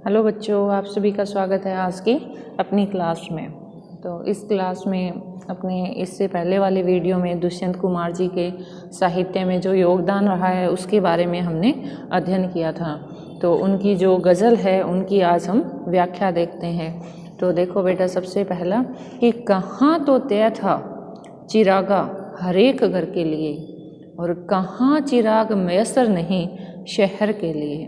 Hello बच्चों, आप सभी का स्वागत है आज की अपनी क्लास में। तो इस क्लास में अपने इससे पहले वाले वीडियो में दुष्यंत कुमार जी के साहित्य में जो योगदान रहा है उसके बारे में हमने अध्ययन किया था। तो उनकी जो गज़ल है उनकी आज हम व्याख्या देखते हैं। तो देखो बेटा, सबसे पहला कि कहाँ तो तय था चिरागा हरेक घर के लिए, और कहाँ चिराग मैसर नहीं शहर के लिए।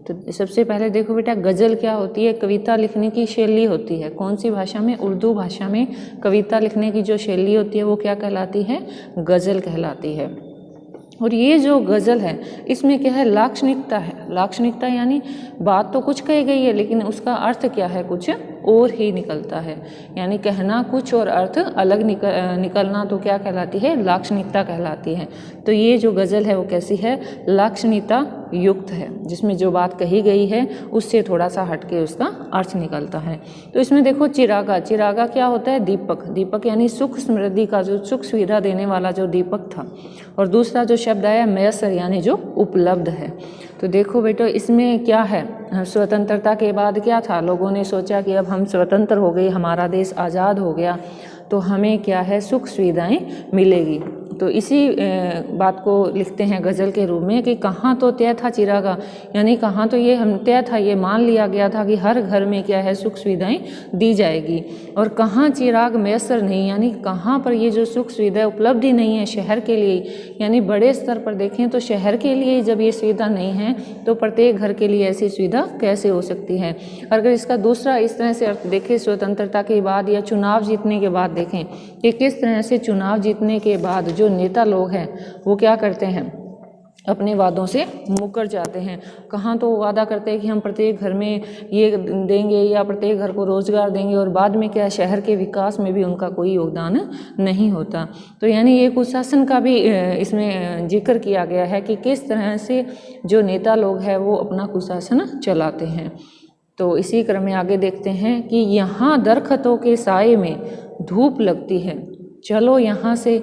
तो सबसे पहले देखो बेटा, गज़ल क्या होती है? कविता लिखने की शैली होती है। कौन सी भाषा में? उर्दू भाषा में कविता लिखने की जो शैली होती है वो क्या कहलाती है? गज़ल कहलाती है। और ये जो गज़ल है इसमें क्या है? लाक्षणिकता है। लाक्षणिकता यानी बात तो कुछ कही गई है लेकिन उसका अर्थ क्या है? कुछ और ही निकलता है। यानी कहना कुछ और अर्थ अलग निकलना तो क्या कहलाती है? लाक्षणिकता कहलाती है। तो ये जो गज़ल है वो कैसी है? लाक्षणिकता युक्त है, जिसमें जो बात कही गई है उससे थोड़ा सा हटके उसका अर्थ निकलता है। तो इसमें देखो, चिरागा, चिरागा क्या होता है? दीपक। दीपक यानी सुख समृद्धि का, जो सुख सुविधा देने वाला जो दीपक था। और दूसरा जो शब्द आया मैसर, यानी जो उपलब्ध है। तो देखो बेटो, इसमें क्या है? स्वतंत्रता के बाद क्या था? लोगों ने सोचा कि अब हम स्वतंत्र हो गए, हमारा देश आज़ाद हो गया, तो हमें क्या है? सुख सुविधाएं मिलेगी। तो इसी बात को लिखते हैं गज़ल के रूप में कि कहाँ तो तय था चिरागा, यानी कहाँ तो ये हम तय था, ये मान लिया गया था कि हर घर में क्या है? सुख सुविधाएं दी जाएगी। और कहाँ चिराग मैसर नहीं, यानी कहाँ पर ये जो सुख सुविधा उपलब्ध ही नहीं है शहर के लिए। यानी बड़े स्तर पर देखें तो शहर के लिए जब ये सुविधा नहीं है तो प्रत्येक घर के लिए ऐसी सुविधा कैसे हो सकती है? अगर इसका दूसरा इस तरह से अर्थ देखें, स्वतंत्रता के बाद या चुनाव जीतने के बाद देखें कि किस तरह से चुनाव जीतने के बाद जो नेता लोग हैं वो क्या करते हैं? अपने वादों से मुकर जाते हैं। कहाँ तो वादा करते हैं कि हम प्रत्येक घर में ये देंगे या प्रत्येक घर को रोजगार देंगे, और बाद में क्या, शहर के विकास में भी उनका कोई योगदान नहीं होता। तो यानी ये कुशासन का भी इसमें जिक्र किया गया है कि किस तरह से जो नेता लोग हैं वो अपना कुशासन चलाते हैं। तो इसी क्रम में आगे देखते हैं कि यहाँ दरख्तों के साए में धूप लगती है, चलो यहाँ से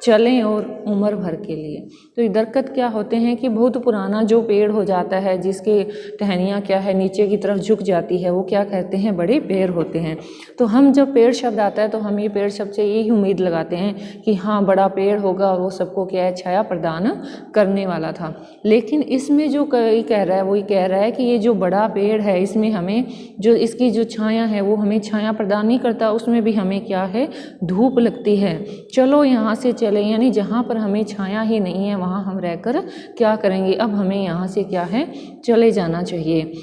चलें और उम्र भर के लिए। तो ये दरख्त क्या होते हैं कि बहुत पुराना जो पेड़ हो जाता है, जिसके टहनियाँ क्या है नीचे की तरफ झुक जाती है, वो क्या कहते हैं? बड़े पेड़ होते हैं। तो हम जब पेड़ शब्द आता है तो हम ये पेड़ शब्द से यही उम्मीद लगाते हैं कि हाँ बड़ा पेड़ होगा और वो सबको क्या है? छाया प्रदान करने वाला था। लेकिन इसमें जो कह रहा है वो ये कह रहा है कि ये जो बड़ा पेड़ है इसमें हमें जो इसकी जो छाया है वो हमें छाया प्रदान नहीं करता, उसमें भी हमें क्या है? धूप लगती है। चलो यहाँ से यानी जहाँ पर हमें छाया ही नहीं है वहाँ हम रहकर क्या करेंगे? अब हमें यहाँ से क्या है? चले जाना चाहिए।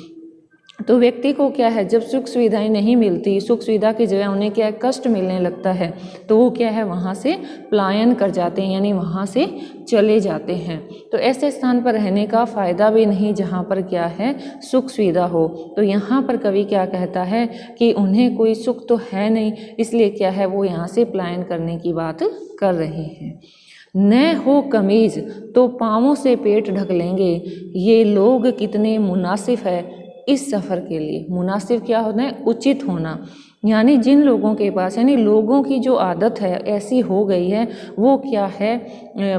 तो व्यक्ति को क्या है? जब सुख सुविधाएं नहीं मिलती, सुख सुविधा की जगह उन्हें क्या है? कष्ट मिलने लगता है, तो वो क्या है? वहाँ से पलायन कर जाते हैं, यानी वहाँ से चले जाते हैं। तो ऐसे स्थान पर रहने का फ़ायदा भी नहीं जहाँ पर क्या है? सुख सुविधा हो। तो यहाँ पर कवि क्या कहता है कि उन्हें कोई सुख तो है नहीं, इसलिए क्या है? वो यहाँ से पलायन करने की बात कर रहे हैं। न हो कमीज तो पाँवों से पेट ढक लेंगे, ये लोग कितने मुनासिफ है इस सफ़र के लिए। मुनासिब क्या होता है? उचित होना। यानी जिन लोगों के पास, यानी लोगों की जो आदत है ऐसी हो गई है, वो क्या है?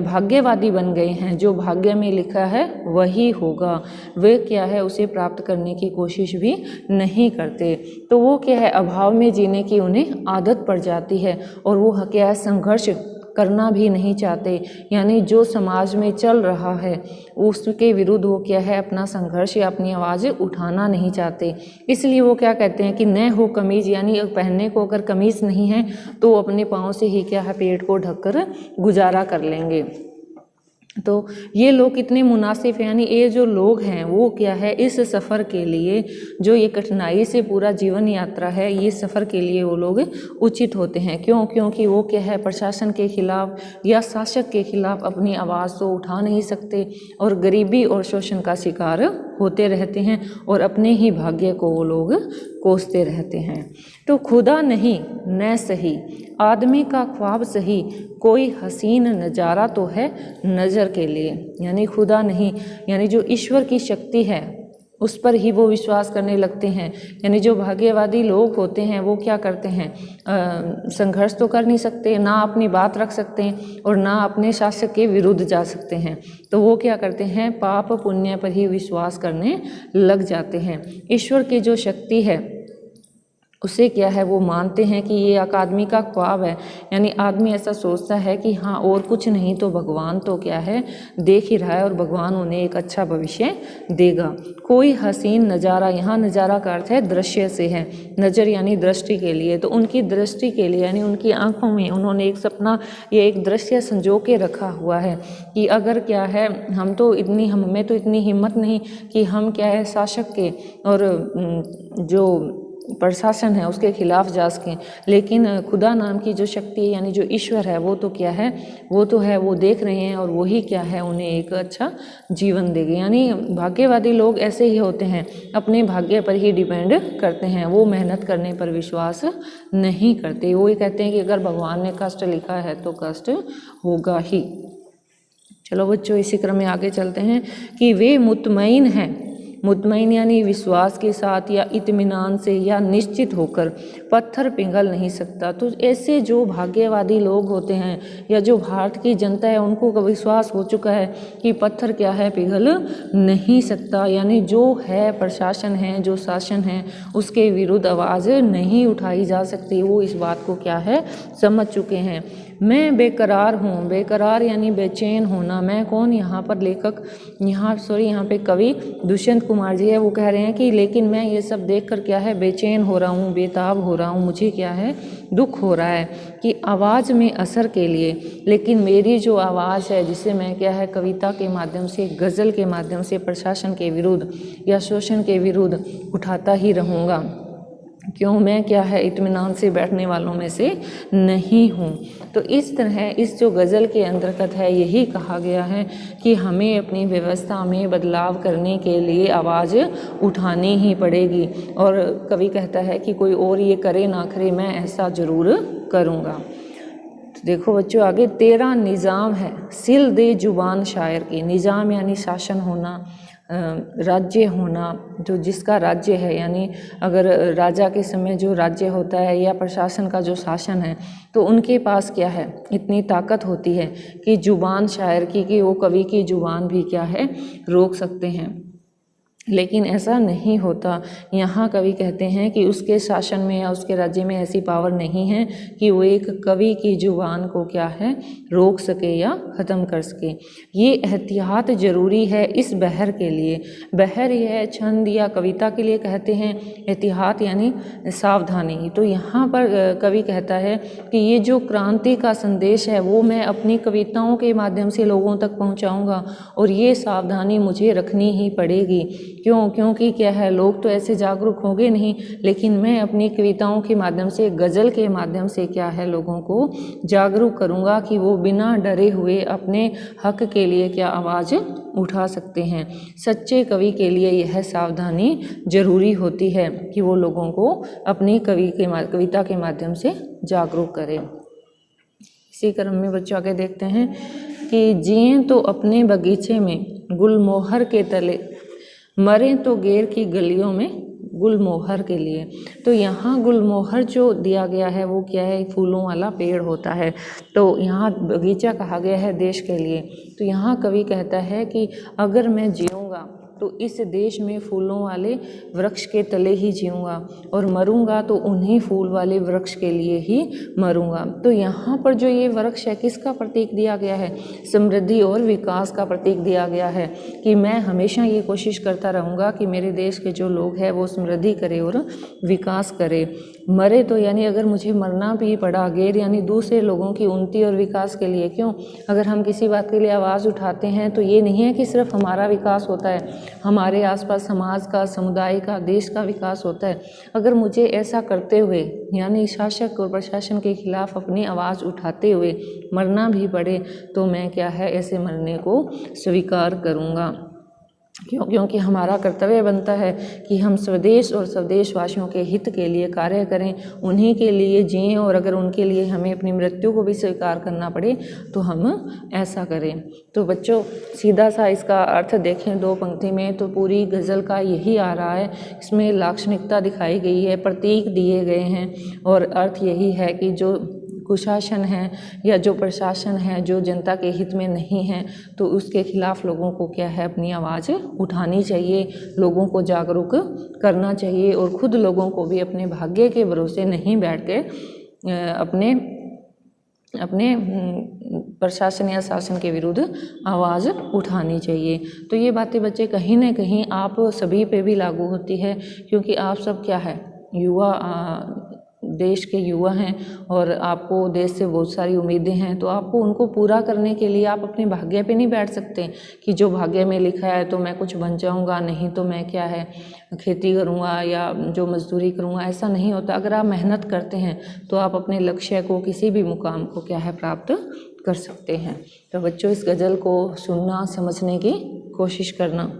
भाग्यवादी बन गए हैं। जो भाग्य में लिखा है वही होगा, वे क्या है? उसे प्राप्त करने की कोशिश भी नहीं करते। तो वो क्या है? अभाव में जीने की उन्हें आदत पड़ जाती है, और वो क्या है? संघर्ष करना भी नहीं चाहते। यानी जो समाज में चल रहा है उसके विरुद्ध वो क्या है? अपना संघर्ष या अपनी आवाज़ उठाना नहीं चाहते। इसलिए वो क्या कहते हैं कि न हो कमीज, यानी पहनने को अगर कमीज नहीं है तो अपने पाँव से ही क्या है? पेट को ढककर गुजारा कर लेंगे। तो ये लोग कितने मुनासिब हैं, यानी ये जो लोग हैं वो क्या है? इस सफ़र के लिए, जो ये कठिनाई से पूरा जीवन यात्रा है, ये सफ़र के लिए वो लोग उचित होते हैं। क्यों? क्योंकि वो क्या है? प्रशासन के खिलाफ या शासक के खिलाफ अपनी आवाज़ तो उठा नहीं सकते, और गरीबी और शोषण का शिकार होते रहते हैं, और अपने ही भाग्य को वो लोग कोसते रहते हैं। तो खुदा नहीं न सही आदमी का ख्वाब सही, कोई हसीन नज़ारा तो है नज़र के लिए। यानी खुदा नहीं, यानी जो ईश्वर की शक्ति है उस पर ही वो विश्वास करने लगते हैं। यानी जो भाग्यवादी लोग होते हैं वो क्या करते हैं, संघर्ष तो कर नहीं सकते, ना अपनी बात रख सकते हैं और ना अपने शासक के विरुद्ध जा सकते हैं, तो वो क्या करते हैं, पाप पुण्य पर ही विश्वास करने लग जाते हैं। ईश्वर की जो शक्ति है उसे क्या है, वो मानते हैं कि ये एक आदमी का ख्वाब है। यानी आदमी ऐसा सोचता है कि हाँ और कुछ नहीं तो भगवान तो क्या है, देख ही रहा है और भगवान उन्हें एक अच्छा भविष्य देगा। कोई हसीन नज़ारा, यहाँ नज़ारा का अर्थ है दृश्य से है, नज़र यानी दृष्टि के लिए, तो उनकी दृष्टि के लिए यानी उनकी आंखों में उन्होंने एक सपना, ये एक दृश्य संजो के रखा हुआ है कि अगर क्या है, हमें तो इतनी हिम्मत नहीं कि हम क्या है शासक के और जो प्रशासन है उसके खिलाफ जा सकें, लेकिन खुदा नाम की जो शक्ति है यानी जो ईश्वर है वो तो क्या है, वो देख रहे हैं और वही क्या है उन्हें एक अच्छा जीवन देंगे। यानी भाग्यवादी लोग ऐसे ही होते हैं, अपने भाग्य पर ही डिपेंड करते हैं, वो मेहनत करने पर विश्वास नहीं करते। वो ये कहते हैं कि अगर भगवान ने कष्ट लिखा है तो कष्ट होगा ही। चलो बच्चों, इसी क्रम में आगे चलते हैं कि वे मुतमईन हैं, मुतमईन यानी विश्वास के साथ या इत्मीनान से या निश्चित होकर पत्थर पिघल नहीं सकता। तो ऐसे जो भाग्यवादी लोग होते हैं या जो भारत की जनता है उनको विश्वास हो चुका है कि पत्थर क्या है, पिघल नहीं सकता। यानी जो है प्रशासन है, जो शासन है, उसके विरुद्ध आवाज़ नहीं उठाई जा सकती, वो इस बात को क्या है समझ चुके हैं। मैं बेकरार हूँ, बेकरार यानी बेचैन होना। मैं कौन, यहाँ पर लेखक यहाँ पे कवि दुष्यंत कुमार जी है, वो कह रहे हैं कि लेकिन मैं ये सब देखकर क्या है बेचैन हो रहा हूँ, बेताब हो रहा हूँ, मुझे क्या है दुख हो रहा है कि आवाज़ में असर के लिए, लेकिन मेरी जो आवाज़ है जिसे मैं क्या है कविता के माध्यम से, गज़ल के माध्यम से प्रशासन के विरुद्ध या शोषण के विरुद्ध उठाता ही रहूँगा। क्यों, मैं क्या है इत्मीनान से बैठने वालों में से नहीं हूँ। तो इस तरह इस जो गज़ल के अंतर्गत है यही कहा गया है कि हमें अपनी व्यवस्था में बदलाव करने के लिए आवाज़ उठानी ही पड़ेगी। और कवि कहता है कि कोई और ये करे ना करे, मैं ऐसा ज़रूर करूँगा। तो देखो बच्चों आगे, तेरा निज़ाम है सिल दे जुबान शायर की। निज़ाम यानी शासन होना, राज्य होना, जो जिसका राज्य है, यानी अगर राजा के समय जो राज्य होता है या प्रशासन का जो शासन है तो उनके पास क्या है इतनी ताकत होती है कि जुबान शायर की, कि वो कवि की जुबान भी क्या है रोक सकते हैं। लेकिन ऐसा नहीं होता। यहाँ कवि कहते हैं कि उसके शासन में या उसके राज्य में ऐसी पावर नहीं है कि वो एक कवि की जुबान को क्या है रोक सके या ख़त्म कर सके। ये एहतियात ज़रूरी है इस बहर के लिए। बहर ये है छंद या कविता के लिए कहते हैं, एहतियात यानी सावधानी। तो यहाँ पर कवि कहता है कि ये जो क्रांति का संदेश है वो मैं अपनी कविताओं के माध्यम से लोगों तक पहुँचाऊँगा, और ये सावधानी मुझे रखनी ही पड़ेगी। क्योंकि क्या है, लोग तो ऐसे जागरूक होंगे नहीं, लेकिन मैं अपनी कविताओं के माध्यम से, गज़ल के माध्यम से क्या है लोगों को जागरूक करूंगा कि वो बिना डरे हुए अपने हक के लिए क्या आवाज़ उठा सकते हैं। सच्चे कवि के लिए यह सावधानी ज़रूरी होती है कि वो लोगों को अपनी कविता के माध्यम से जागरूक करे। इसी क्रम में बच्चों आगे देखते हैं कि जिएं तो अपने बगीचे में गुलमोहर के तले, मरें तो गेर की गलियों में गुलमोहर के लिए। तो यहाँ गुलमोहर जो दिया गया है वो क्या है, फूलों वाला पेड़ होता है। तो यहाँ बगीचा कहा गया है देश के लिए। तो यहाँ कवि कहता है कि अगर मैं जीऊँगा तो इस देश में फूलों वाले वृक्ष के तले ही जीऊँगा, और मरूंगा तो उन्हीं फूल वाले वृक्ष के लिए ही मरूंगा। तो यहाँ पर जो ये वृक्ष है किसका प्रतीक दिया गया है, समृद्धि और विकास का प्रतीक दिया गया है कि मैं हमेशा ये कोशिश करता रहूँगा कि मेरे देश के जो लोग हैं वो समृद्धि करे और विकास करे। मरे तो यानी अगर मुझे मरना भी पड़ा, गैर यानी दूसरे लोगों की उन्नति और विकास के लिए। क्यों, अगर हम किसी बात के लिए आवाज़ उठाते हैं तो ये नहीं है कि सिर्फ हमारा विकास होता है, हमारे आसपास समाज का, समुदाय का, देश का विकास होता है। अगर मुझे ऐसा करते हुए यानी शासक और प्रशासन के खिलाफ अपनी आवाज़ उठाते हुए मरना भी पड़े तो मैं क्या है ऐसे मरने को स्वीकार करूँगा। क्योंकि हमारा कर्तव्य बनता है कि हम स्वदेश और स्वदेशवासियों के हित के लिए कार्य करें, उन्हीं के लिए जिएं, और अगर उनके लिए हमें अपनी मृत्यु को भी स्वीकार करना पड़े तो हम ऐसा करें। तो बच्चों सीधा सा इसका अर्थ देखें 2 पंक्ति में तो पूरी गज़ल का यही आ रहा है। इसमें लाक्षणिकता दिखाई गई है, प्रतीक दिए गए हैं, और अर्थ यही है कि जो कुशासन है या जो प्रशासन है जो जनता के हित में नहीं है तो उसके खिलाफ लोगों को क्या है, अपनी आवाज़ उठानी चाहिए, लोगों को जागरूक करना चाहिए, और खुद लोगों को भी अपने भाग्य के भरोसे नहीं बैठ के अपने प्रशासन या शासन के विरुद्ध आवाज़ उठानी चाहिए। तो ये बातें बच्चे कहीं ना कहीं आप सभी पे भी लागू होती है, क्योंकि आप सब क्या है, युवा, देश के युवा हैं, और आपको देश से बहुत सारी उम्मीदें हैं। तो आपको उनको पूरा करने के लिए आप अपने भाग्य पे नहीं बैठ सकते कि जो भाग्य में लिखा है तो मैं कुछ बन जाऊंगा, नहीं तो मैं क्या है खेती करूंगा या जो मजदूरी करूंगा। ऐसा नहीं होता। अगर आप मेहनत करते हैं तो आप अपने लक्ष्य को, किसी भी मुकाम को क्या है, प्राप्त कर सकते हैं। तो बच्चों इस गज़ल को सुनना, समझने की कोशिश करना।